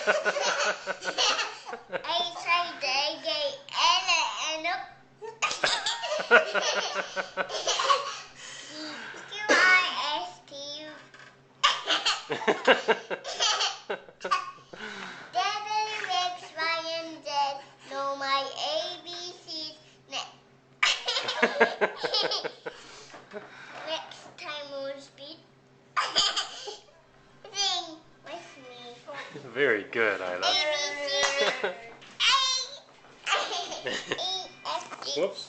tried to get and up. Devil Rex Ryan said, "No, my ABCs." Next time we'll speak. Sing with me. Very good, Isla. ABC. A, E, F, G. Whoops.